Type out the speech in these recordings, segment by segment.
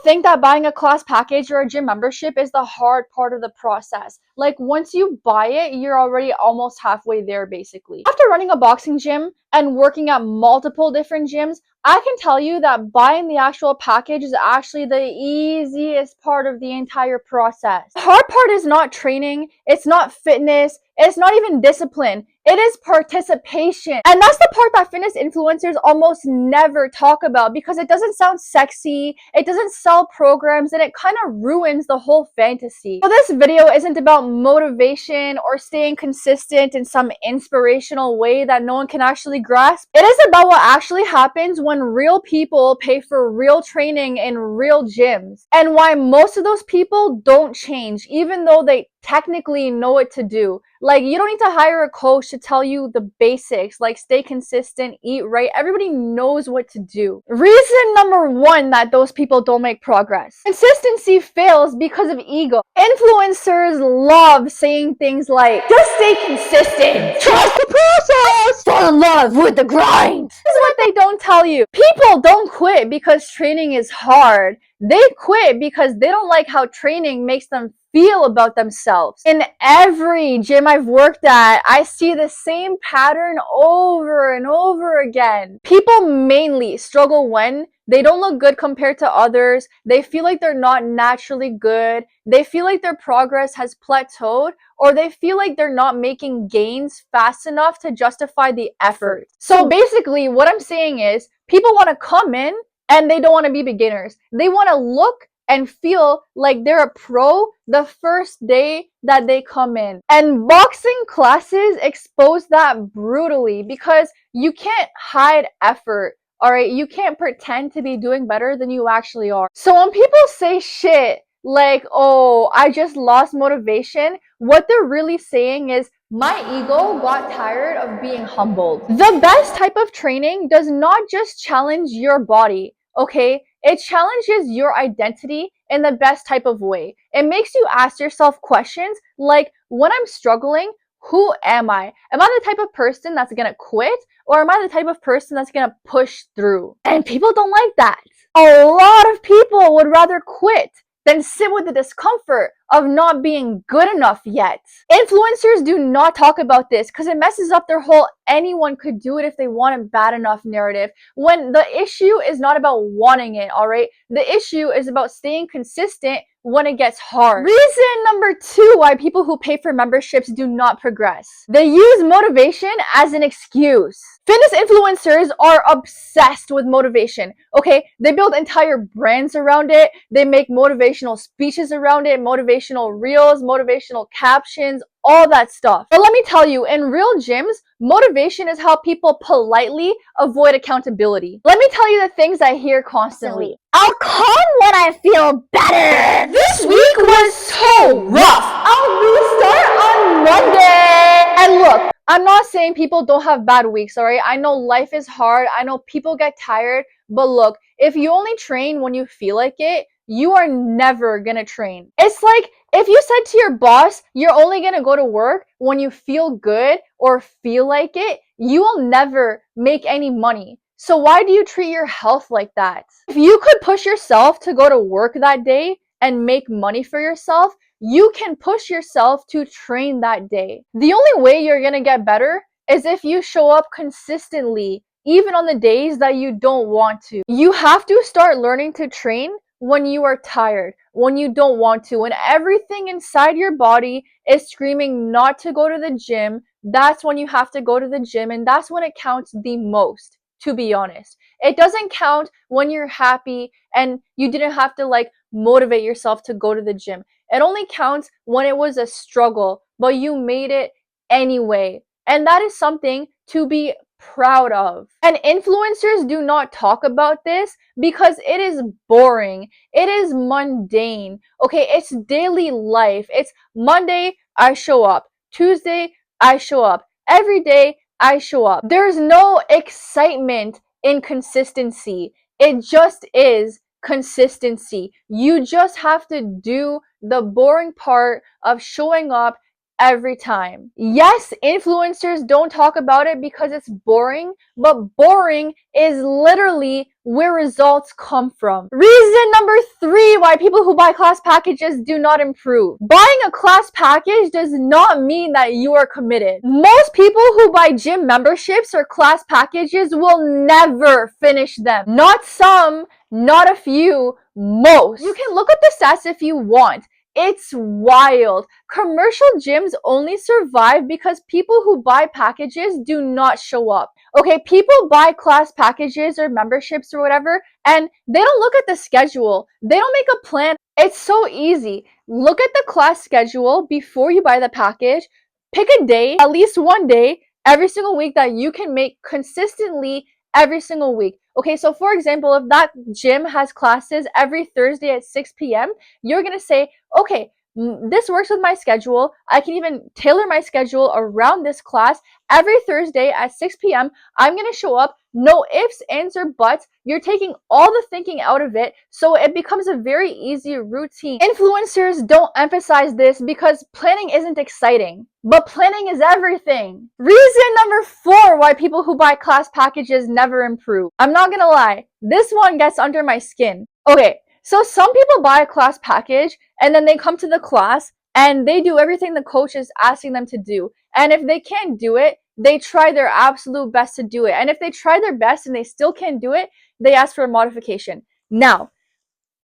think that buying a class package or a gym membership is the hard part of the process. Like once you buy it, you're already almost halfway there basically. After running a boxing gym and working at multiple different gyms, I can tell you that buying the actual package is actually the easiest part of the entire process. The hard part is not training, it's not fitness, it's not even discipline. It is participation. And that's the part that fitness influencers almost never talk about because it doesn't sound sexy, it doesn't sell programs, and it kind of ruins the whole fantasy. So this video isn't about motivation or staying consistent in some inspirational way that no one can actually grasp. It is about what actually happens when real people pay for real training in real gyms, and why most of those people don't change even though they technically know what to do. Like, you don't need to hire a coach to tell you the basics, like stay consistent, eat right. Everybody knows what to do. Reason number one that those people don't make progress: consistency fails because of ego. Influencers love saying things like, just stay consistent, trust the process, fall in love with the grind. This is what they don't tell you. People don't quit because training is hard. They quit because they don't like how training makes them feel about themselves. In every gym I've worked at, I see the same pattern over and over again. People mainly struggle when they don't look good compared to others, they feel like they're not naturally good, they feel like their progress has plateaued, or they feel like they're not making gains fast enough to justify the effort. So basically, what I'm saying is, people want to come in and they don't want to be beginners. They want to look and feel like they're a pro the first day that they come in. And boxing classes expose that brutally because you can't hide effort, alright? You can't pretend to be doing better than you actually are. So when people say shit like, oh, I just lost motivation, what they're really saying is, my ego got tired of being humbled. The best type of training does not just challenge your body, okay? It challenges your identity in the best type of way. It makes you ask yourself questions like, when I'm struggling, who am I? Am I the type of person that's gonna quit? Or am I the type of person that's gonna push through? And people don't like that. A lot of people would rather quit than sit with the discomfort of not being good enough yet. Influencers do not talk about this because it messes up their whole anyone could do it if they want it bad enough narrative, when the issue is not about wanting it, alright? The issue is about staying consistent when it gets hard. Reason number two why people who pay for memberships do not progress: they use motivation as an excuse. Fitness influencers are obsessed with motivation, okay? They build entire brands around it. They make motivational speeches around it, motivational reels, motivational captions, all that stuff. But let me tell you, in real gyms, motivation is how people politely avoid accountability. Let me tell you the things I hear constantly. I'll come when I feel better. This week was so rough. I'll restart on Monday. And look, I'm not saying people don't have bad weeks, alright? I know life is hard. I know people get tired. But look, if you only train when you feel like it, you are never gonna train. It's like if you said to your boss, you're only gonna go to work when you feel good or feel like it, you will never make any money. So why do you treat your health like that? If you could push yourself to go to work that day and make money for yourself, you can push yourself to train that day. The only way you're gonna get better is if you show up consistently, even on the days that you don't want to. You have to start learning to train when you are tired, when you don't want to, when everything inside your body is screaming not to go to the gym. That's when you have to go to the gym, and that's when it counts the most, to be honest. It doesn't count when you're happy and you didn't have to motivate yourself to go to the gym. It only counts when it was a struggle, but you made it anyway. And that is something to be proud of. And influencers do not talk about this because it is boring. It is mundane. Okay, it's daily life. It's Monday, I show up. Tuesday, I show up. Every day, I show up. There's no excitement in consistency. It just is consistency. You just have to do the boring part of showing up every time. Yes, influencers don't talk about it because it's boring, but boring is literally where results come from. Reason number 3 why people who buy class packages do not improve. Buying a class package does not mean that you are committed. Most people who buy gym memberships or class packages will never finish them. Not some, not a few, most. You can look at the stats if you want. It's wild. Commercial gyms only survive because people who buy packages do not show up. Okay, people buy class packages or memberships or whatever, and they don't look at the schedule. They don't make a plan. It's so easy. Look at the class schedule before you buy the package. Pick a day, at least one day, every single week that you can make consistently every single week. Okay, so for example, if that gym has classes every Thursday at 6 p.m., you're going to say, okay, this works with my schedule. I can even tailor my schedule around this class. Every Thursday at 6 p.m., I'm going to show up. No ifs, ands, or buts. You're taking all the thinking out of it, so it becomes a very easy routine. Influencers don't emphasize this because planning isn't exciting, but planning is everything. Reason number 4 why people who buy class packages never improve. I'm not going to lie, this one gets under my skin. Okay, so some people buy a class package and then they come to the class and they do everything the coach is asking them to do. And if they can't do it, they try their absolute best to do it. And if they try their best and they still can't do it, they ask for a modification. Now,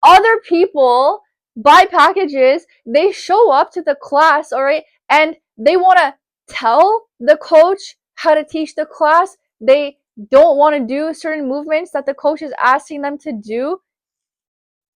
other people buy packages, they show up to the class, all right, and they want to tell the coach how to teach the class. They don't want to do certain movements that the coach is asking them to do.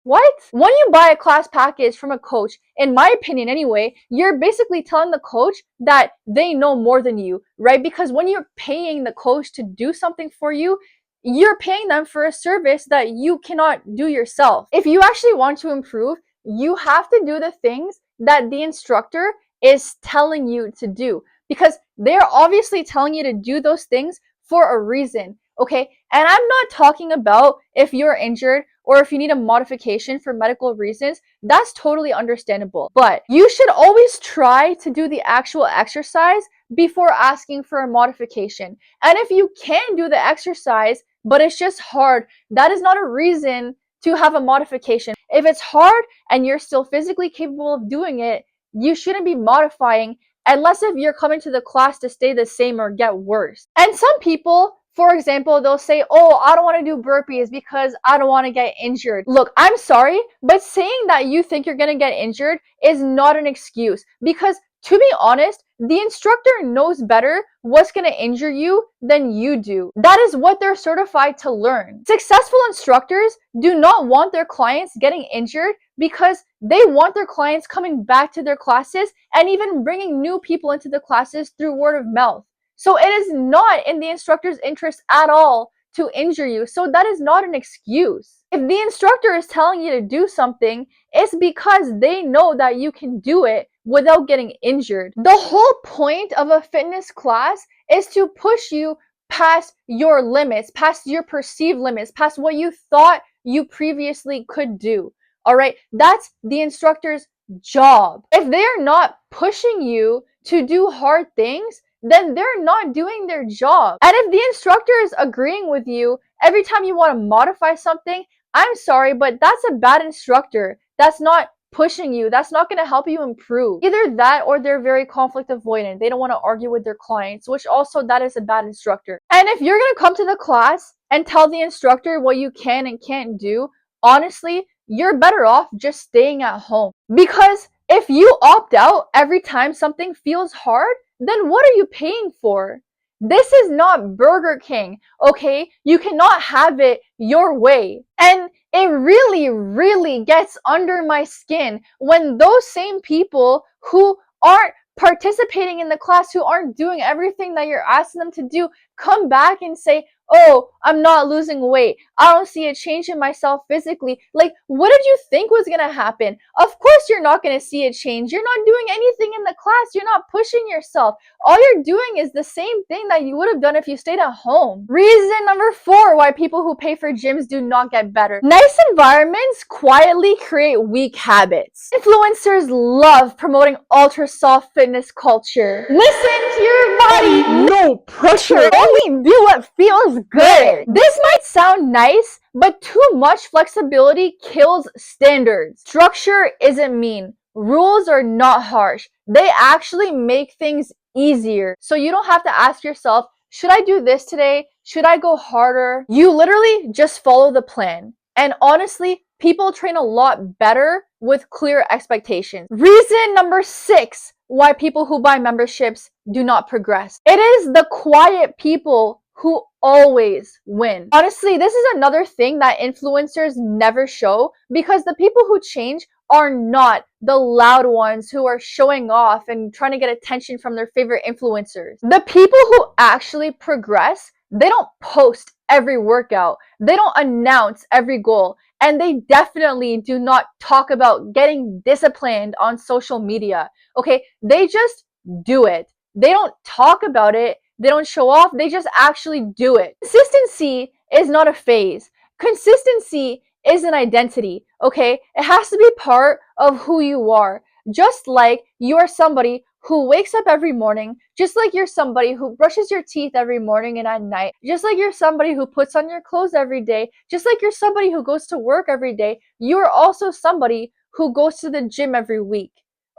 What? When you buy a class package from a coach, in my opinion anyway, you're basically telling the coach that they know more than you, right? Because when you're paying the coach to do something for you, you're paying them for a service that you cannot do yourself. If you actually want to improve, you have to do the things that the instructor is telling you to do because they're obviously telling you to do those things for a reason. Okay, and I'm not talking about if you're injured or if you need a modification for medical reasons. That's totally understandable. But you should always try to do the actual exercise before asking for a modification. And if you can do the exercise, but it's just hard, that is not a reason to have a modification. If it's hard and you're still physically capable of doing it, you shouldn't be modifying unless if you're coming to the class to stay the same or get worse. And some people, for example, they'll say, oh, I don't want to do burpees because I don't want to get injured. Look, I'm sorry, but saying that you think you're going to get injured is not an excuse because, to be honest, the instructor knows better what's going to injure you than you do. That is what they're certified to learn. Successful instructors do not want their clients getting injured because they want their clients coming back to their classes and even bringing new people into the classes through word of mouth. So it is not in the instructor's interest at all to injure you. So that is not an excuse. If the instructor is telling you to do something, it's because they know that you can do it without getting injured. The whole point of a fitness class is to push you past your limits, past your perceived limits, past what you thought you previously could do. All right, that's the instructor's job. If they're not pushing you to do hard things, then they're not doing their job. And if the instructor is agreeing with you every time you want to modify something, I'm sorry, but that's a bad instructor. That's not pushing you. That's not going to help you improve. Either that or they're very conflict avoidant. They don't want to argue with their clients, which also that is a bad instructor. And if you're going to come to the class and tell the instructor what you can and can't do, honestly, you're better off just staying at home. Because if you opt out every time something feels hard, then what are you paying for? This is not Burger King, okay? You cannot have it your way. And it really, really gets under my skin when those same people who aren't participating in the class, who aren't doing everything that you're asking them to do, come back and say, oh, I'm not losing weight. I don't see a change in myself physically. Like, what did you think was gonna happen? Of course you're not gonna see a change. You're not doing anything in the class. You're not pushing yourself. All you're doing is the same thing that you would have done if you stayed at home. Reason number 4 why people who pay for gyms do not get better. Nice environments quietly create weak habits. Influencers love promoting ultra soft fitness culture. Listen to your body. No pressure. Only do what feels good. This might sound nice, but too much flexibility kills standards. Structure isn't mean. Rules are not harsh. They actually make things easier. So you don't have to ask yourself, should I do this today? Should I go harder? You literally just follow the plan. And honestly, people train a lot better with clear expectations. Reason number 6 why people who buy memberships do not progress. It is the quiet people who always win. Honestly, this is another thing that influencers never show, because the people who change are not the loud ones who are showing off and trying to get attention from their favorite influencers. The people who actually progress, they don't post every workout. They don't announce every goal. And they definitely do not talk about getting disciplined on social media. Okay? They just do it. They don't talk about it. They don't show off. They just actually do it. Consistency is not a phase. Consistency is an identity. Okay? It has to be part of who you are. Just like you are somebody who wakes up every morning, just like you're somebody who brushes your teeth every morning and at night, just like you're somebody who puts on your clothes every day, just like you're somebody who goes to work every day, you are also somebody who goes to the gym every week.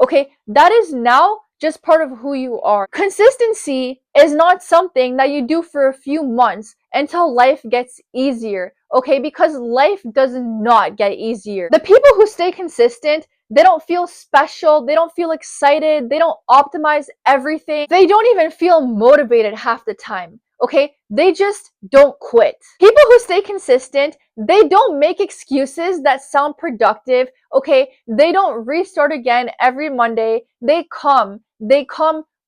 Okay? That is now just part of who you are. Consistency is not something that you do for a few months until life gets easier. Okay? Because life does not get easier. The people who stay consistent, they don't feel special. They don't feel excited. They don't optimize everything. They don't even feel motivated half the time. Okay? They just don't quit. People who stay consistent, they don't make excuses that sound productive. Okay? They don't restart again every Monday. They come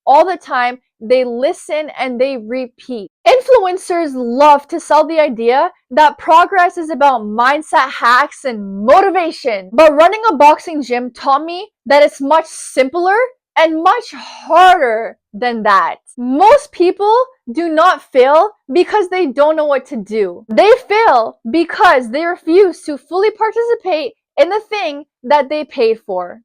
all the time. They listen and they repeat. Influencers love to sell the idea that progress is about mindset hacks and motivation. But running a boxing gym taught me that it's much simpler and much harder than that. Most people do not fail because they don't know what to do. They fail because they refuse to fully participate in the thing that they paid for.